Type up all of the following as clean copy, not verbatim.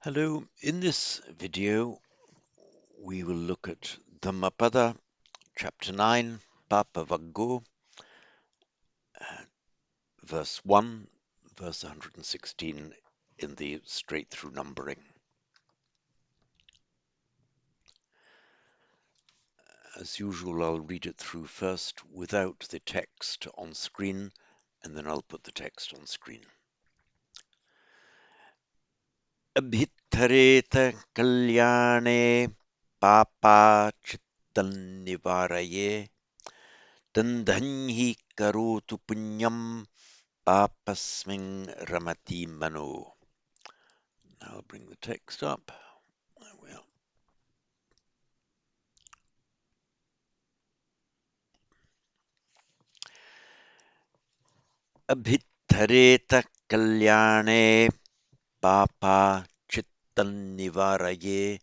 Hello, in this video we will look at Dhammapada, chapter 9, Papa Vaggo, verse 1, verse 116 in the straight through numbering. As usual, I'll read it through first without the text on screen, and then I'll put the text on screen. Abhittareta kalyane papa chittan nivaraye dandhanhi karotu punyam Papasming Ramati Mano. Now I'll bring the text up. There we are. Abhittareta Kalyane Papa Chittan Nivaraye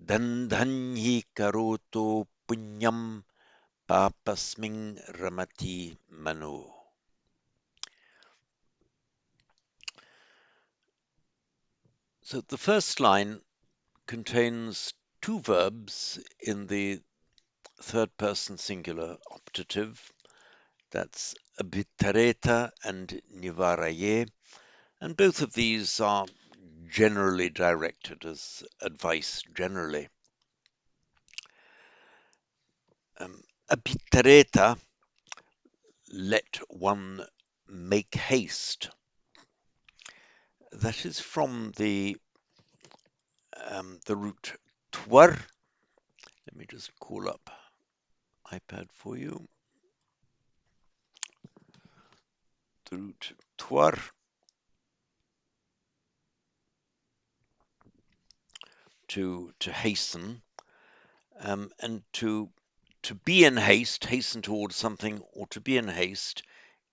Dandhanhi Karoto Punyam Papasming Ramati Mano. So the first line contains two verbs in the third person singular optative. That's abhittareta and nivaraye, and both of these are generally directed as advice generally. Abhittareta, let one make haste. That is from the root twar. Let me just call up iPad for you. The root twar, to hasten, and to be in haste, hasten towards something, or to be in haste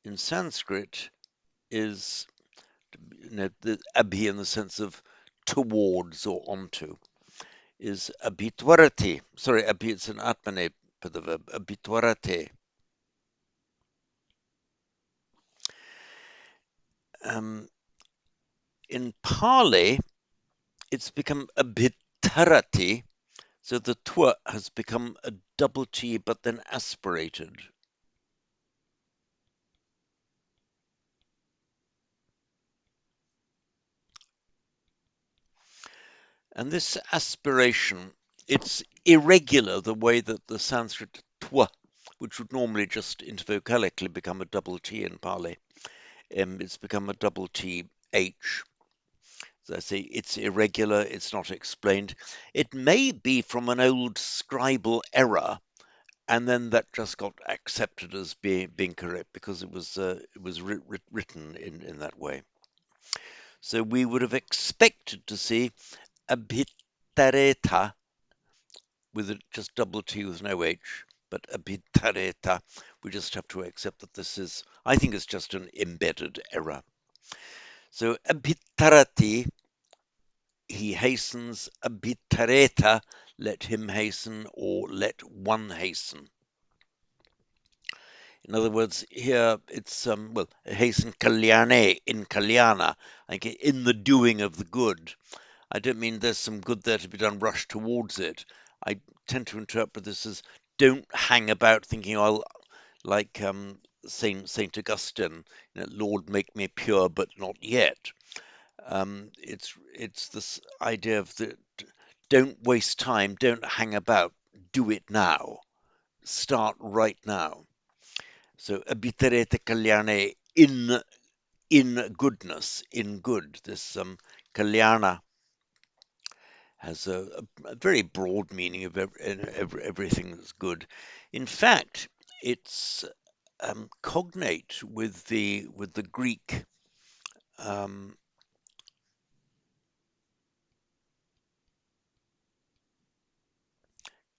in Sanskrit is, the abhi in the sense of towards or onto, is abhitvarati. Sorry, abhi, it's an atmane for the verb, abhitvarate. In Pali, it's become abhitarati, so the twa has become a double T but then aspirated. And this aspiration, it's irregular the way that the Sanskrit twa, which would normally just intervocalically become a double T in Pali, it's become a double T H. As I say, it's irregular, it's not explained. It may be from an old scribal error, and then that just got accepted as being correct because it was written in that way. So we would have expected to see abhitareta with just double T with no H, but abhitareta. We just have to accept that this is, I think it's just an embedded error. So abhitarati, he hastens, abhitareta, let him hasten, or let one hasten. In other words, here it's, hasten kalyane, in kalyana, like in the doing of the good. I don't mean there's some good there to be done, rush towards it. I tend to interpret this as don't hang about thinking, I'll, like Saint Augustine, Lord, make me pure, but not yet. It's this idea of the don't waste time, don't hang about, do it now, start right now. So abhiterete kalyane, in goodness, in good. This kalyana has a very broad meaning of everything that's good. In fact, it's cognate with the Greek um,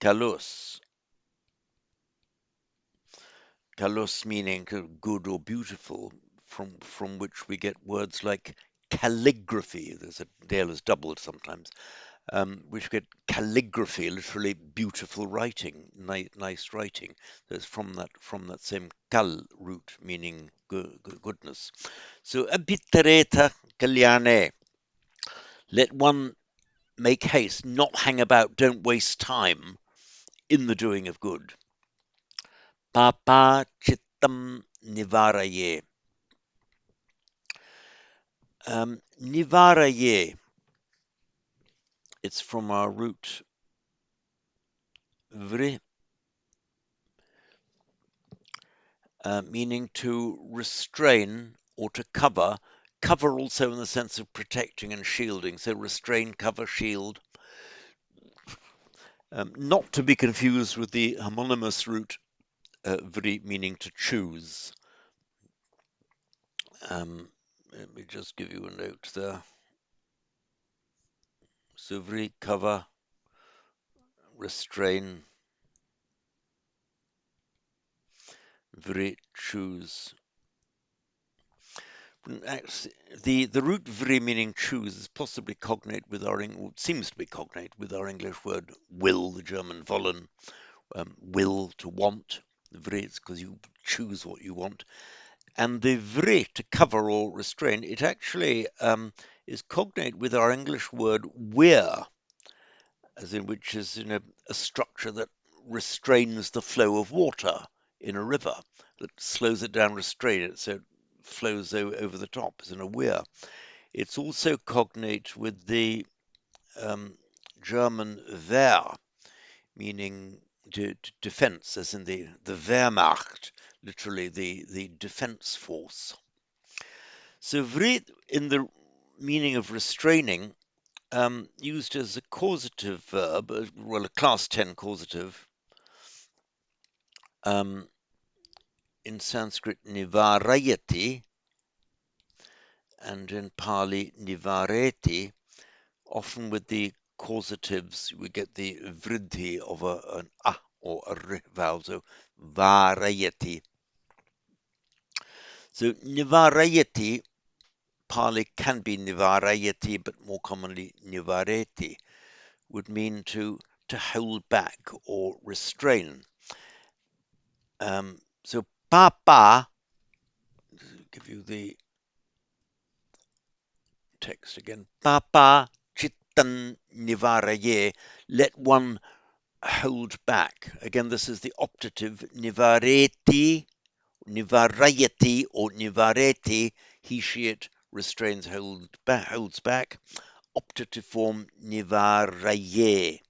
kalos, kalos meaning good or beautiful, from which we get words like calligraphy. There's a Dale is doubled sometimes. Which get calligraphy, literally beautiful writing, nice writing. That's from that same kal root, meaning goodness. So abhittareta kalyane, Let one make haste, not hang about, don't waste time in the doing of good. Papa chittam nivaraye. Nivaraye, it's from our root vri, meaning to restrain or to cover. Cover also in the sense of protecting and shielding. So restrain, cover, shield. Not to be confused with the homonymous root vri, meaning to choose. Let me just give you a note there. So vri, cover, restrain, vri, choose. The root vri meaning choose is possibly cognate with our seems to be cognate with our English word will, the German wollen, will to want. The vri is because you choose what you want, and the vri to cover or restrain. It actually is cognate with our English word weir, as in which is a structure that restrains the flow of water in a river, that slows it down, restrain it so it flows over the top, as in a weir. It's also cognate with the um, German Wehr, meaning defense, as in the Wehrmacht, literally the defense force. So vrid, in the meaning of restraining, used as a causative verb, well, a class 10 causative, um, in Sanskrit nivarayati, and in Pali nivareti, often with the causatives, we get the vridhi of an a or a r vowel, so varayati. So nivarayati, Pali can be nivarayati, but more commonly nivareti, would mean to hold back or restrain. So papa, give you the text again. Papa chittan nivaraye, let one hold back. Again, this is the optative nivareti, nivarayati, or nivareti. He, she, it restrains, holds back. Optative form nivaraye.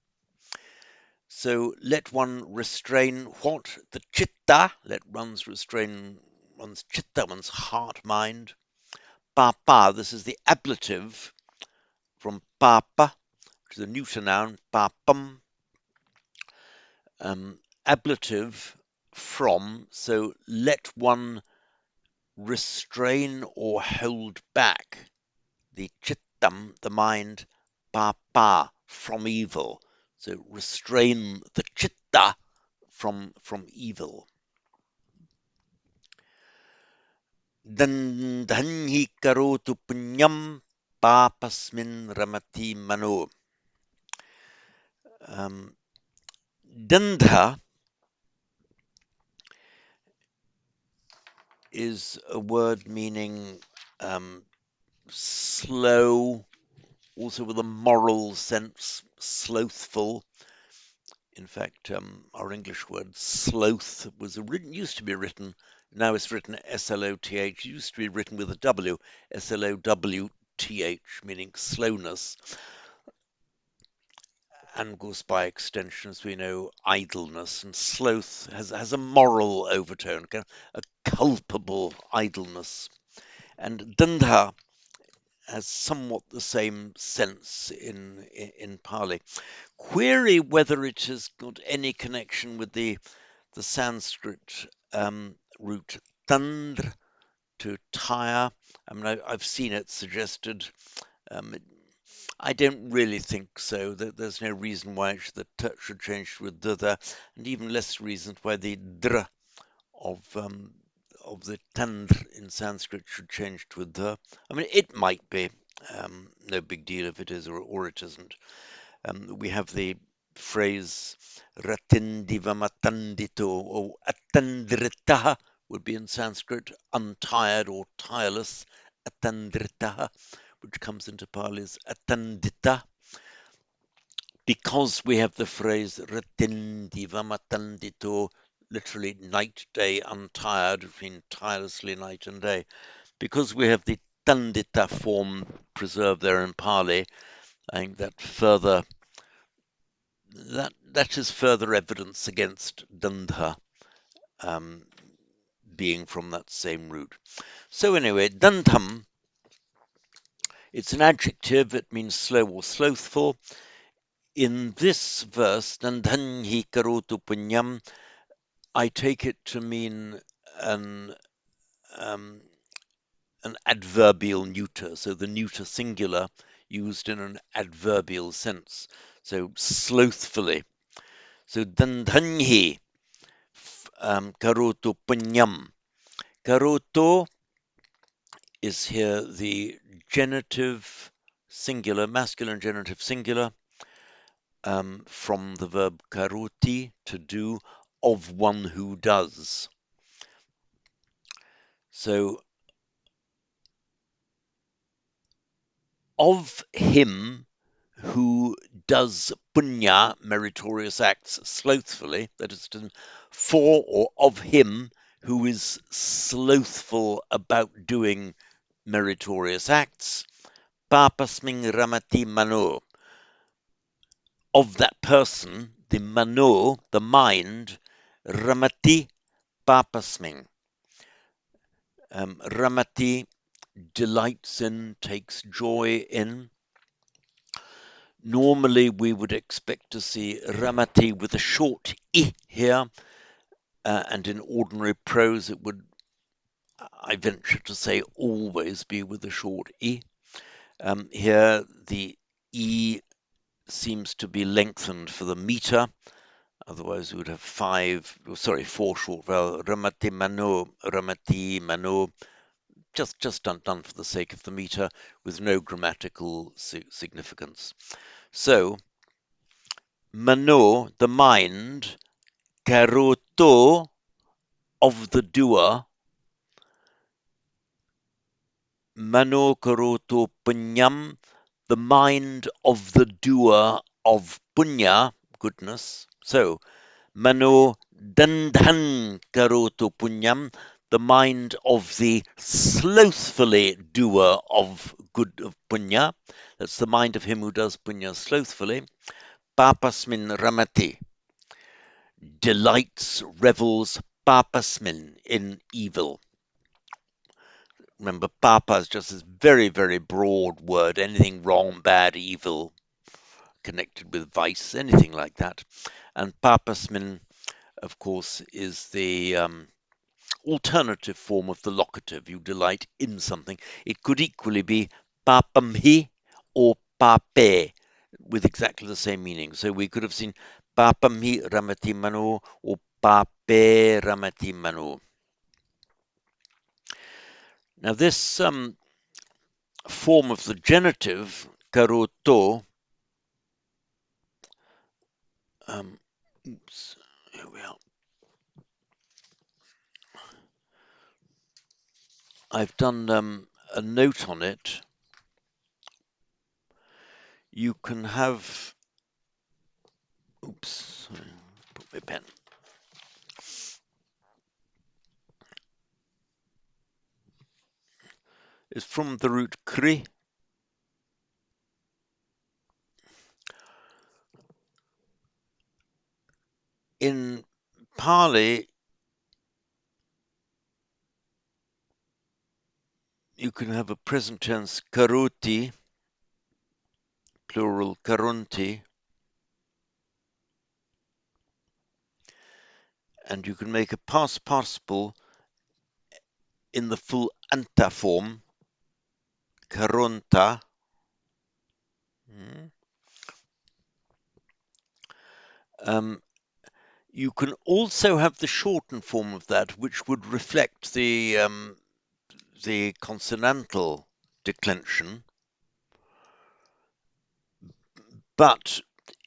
So let one restrain what? The chitta. Let one's restrain one's chitta, one's heart, mind. Papa, this is the ablative from papa, which is a neuter noun, papam. Ablative from, so let one restrain or hold back the chittam, the mind, papa, from evil. So restrain the chitta from evil. Dandhanhi karotu punyam papasmin ramati mano. Dandha is a word meaning slow, also with a moral sense, slothful. In fact, our English word sloth used to be written, now it's written S-L-O-T-H, used to be written with a W, S-L-O-W-T-H, meaning slowness. And of course, by extension, as we know, idleness, and sloth has a moral overtone, a culpable idleness. And dandha has somewhat the same sense in Pali. Query whether it has got any connection with the Sanskrit root tandr, to tire. I mean, I've seen it suggested. Um, I don't really think so. There's no reason why the t should change to a d there, and even less reason why the dr of the tandr in Sanskrit should change to a d. I mean, it might be. No big deal if it is or it isn't. We have the phrase ratindivamattandito or attandritaha would be in Sanskrit untired or tireless, attandritaha, which comes into Pali as atandita, because we have the phrase ratindivamattandito, literally night, day, untired, between tirelessly night and day. Because we have the tandita form preserved there in Pali, I think that is further evidence against dandha um, being from that same root. So anyway, dandham, it's an adjective. It means slow or slothful. In this verse, dandhanhi karotu punyam, I take it to mean an um, an adverbial neuter, so the neuter singular used in an adverbial sense. So slothfully. So dandhanhi karotu punyam. Karoto is here the genitive singular, masculine genitive singular, from the verb karoti, to do, of one who does. So, of him who does punya, meritorious acts, slothfully, that is, for or of him who is slothful about doing meritorious acts, papasming ramati mano, of that person, the mano, the mind, ramati papasming. Ramati delights in, takes joy in. Normally, we would expect to see ramati with a short I here, and in ordinary prose, it would, I venture to say, always be with a short I. Here, the I seems to be lengthened for the meter. Otherwise, we would have four short vowels. Ramati mano, just done for the sake of the meter, with no grammatical significance. So, mano, the mind, karoto, of the doer, mano karoto punyam, the mind of the doer of punya, goodness. So, mano dandhan karoto punyam, the mind of the slothfully doer of good of punya. That's the mind of him who does punya slothfully. Papasmin ramati, delights, revels, papasmin, in evil. Remember, papa is just this very, very broad word. Anything wrong, bad, evil, connected with vice, anything like that. And papasmin, of course, is the alternative form of the locative. You delight in something. It could equally be papamhi or pape, with exactly the same meaning. So we could have seen papamhi ramati mano or pape ramati mano. Now this form of the genitive, karoto, oops, here we are. I've done a note on it. You can have, oops, sorry, put my pen. It's from the root kri. In Pali, you can have a present tense karoti, plural karunti, and you can make a past participle in the full anta form, karunta. Um, you can also have the shortened form of that, which would reflect the consonantal declension, but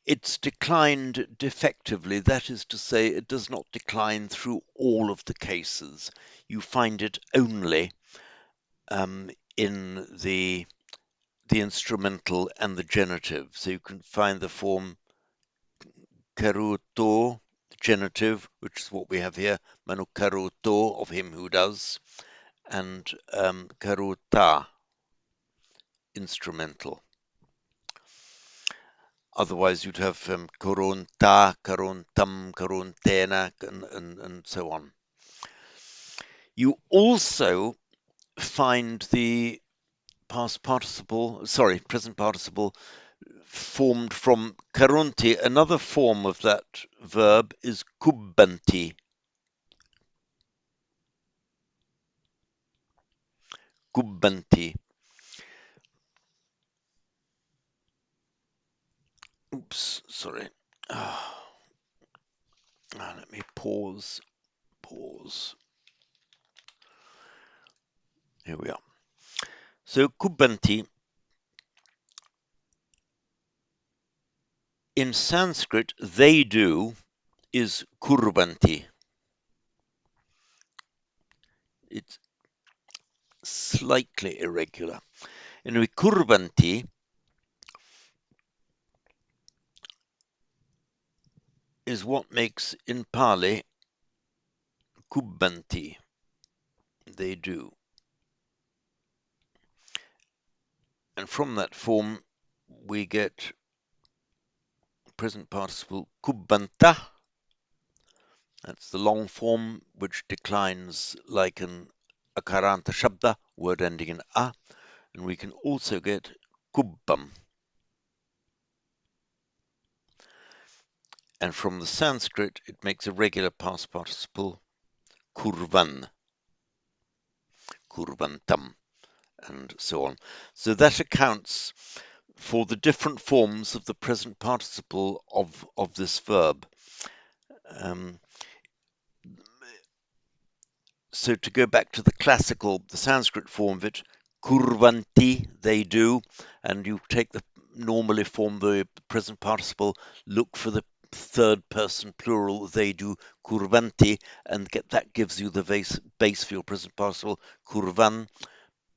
it's declined defectively. That is to say, it does not decline through all of the cases. You find it only in the the instrumental and the genitive. So you can find the form karuto, genitive, which is what we have here, manu karuto, of him who does, and karuta, instrumental. Otherwise, you'd have koronta, korontam, korontena, and so on. You also find the present participle formed from karonti. Another form of that verb is kubbanti. Kubbanti. Oops, sorry. Let me pause. Here we are. So kubbanti in Sanskrit, they do is kurbanti. It's slightly irregular. Anyway, kurbanti is what makes in Pali kubbanti. They do. And from that form, we get present participle kubbanta. That's the long form, which declines like an akaranta shabda, word ending in a. And we can also get kubbam. And from the Sanskrit, it makes a regular past participle kurvan, kurvantam, and so on. So that accounts for the different forms of the present participle of this verb. So to go back to the Sanskrit form of it, kurvanti, they do, and you take the normally form the present participle, look for the third person plural, they do, kurvanti, and that gives you the base for your present participle, kurvan,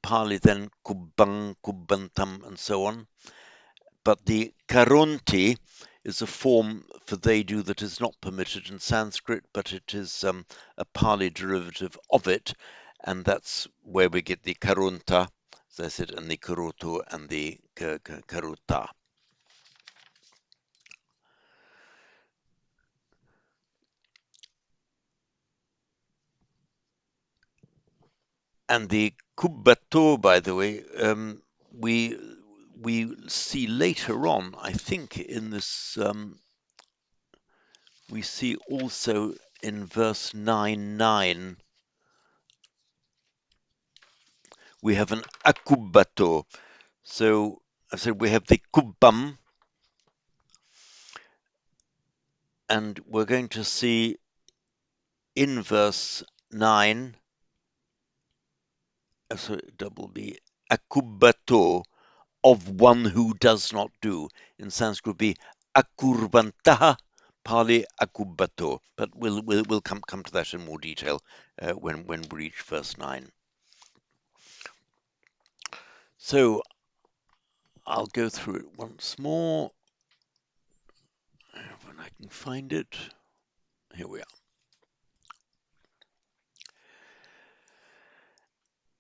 Pali then kubbang, kubbantam, and so on. But the karonti is a form for they do that is not permitted in Sanskrit, but it is a Pali derivative of it, and that's where we get the karonta, as I said, and the karoto and the karuta. And the kubbato, by the way, we see later on, I think, in this, we see also in verse 9:9, we have an akubbato. So I said we have the kubbam, and we're going to see in verse 9, so double B, akubbato, of one who does not do. In Sanskrit would be akurbantaha, Pali akubbato. But we'll come to that in more detail when we reach verse 9. So I'll go through it once more when I can find it. Here we are.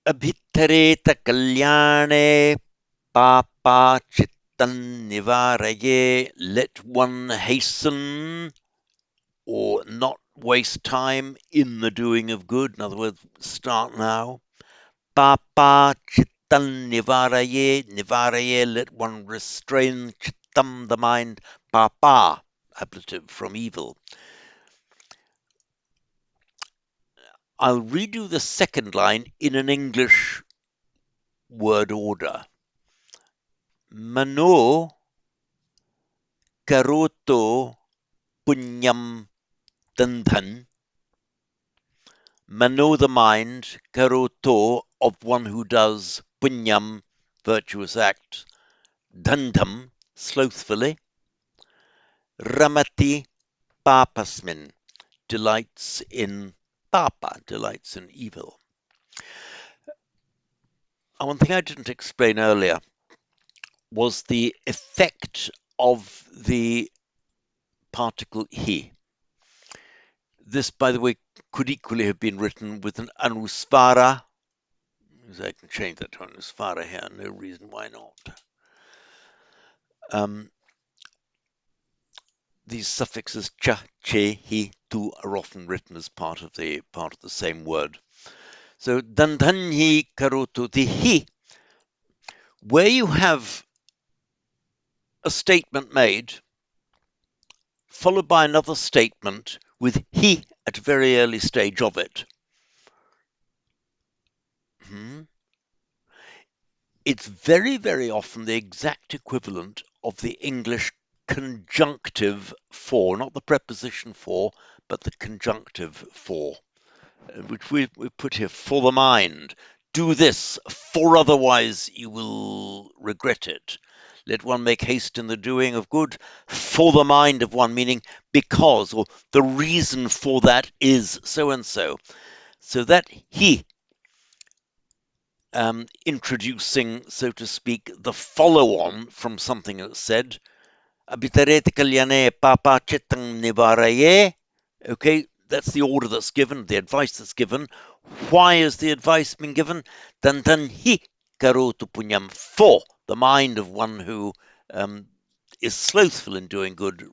Abhitaret kalyane papa chittan nivaraye. Let one hasten or not waste time in the doing of good. In other words, start now. Papa chittan nivaraye. Nivaraye, let one restrain chittam, the mind. Papa, ablative from evil. I'll redo the second line in an English word order. Mano karoto punyam dandhan. Mano the mind, karoto of one who does, punyam, virtuous act, dandham, slothfully, ramati papasmin, delights in papa, delights in evil. One thing I didn't explain earlier, was the effect of the particle he. This, by the way, could equally have been written with an anusvara. I can change that to anusvara here, no reason why not. These suffixes cha, che, he, tu are often written as part of the same word. So dandhanhi karotu, the he, where you have a statement made followed by another statement with he at a very early stage of it. It's very, very often the exact equivalent of the English conjunctive for, not the preposition for, but the conjunctive for, which we put here, for the mind. Do this, for otherwise you will regret it. Let one make haste in the doing of good, for the mind of one, meaning because, or the reason for that is so and so. So that he, introducing, so to speak, the follow on from something that's said, Abitarete kalyane papa chitang nivaraye. Okay, that's the order that's given, the advice that's given. Why is the advice being given? Dandan hi karotu punyam, for the mind of one who is slothful in doing good,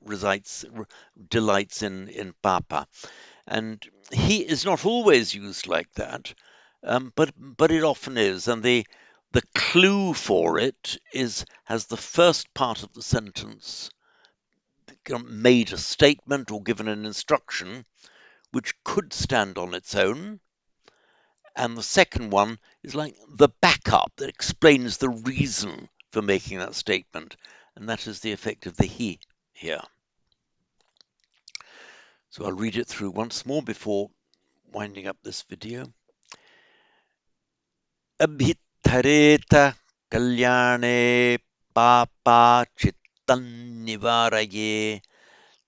delights in papa. And he is not always used like that, but it often is. And the clue for it has the first part of the sentence made a statement or given an instruction which could stand on its own, and the second one is like the backup that explains the reason for making that statement, and that is the effect of the he here. So I'll read it through once more before winding up this video. Abhithareta kalyane papa chittan nivaraye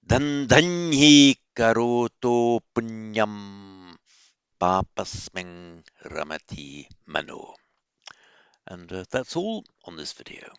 dandhanhi karoto punyam papasming ramati mano. And that's all on this video.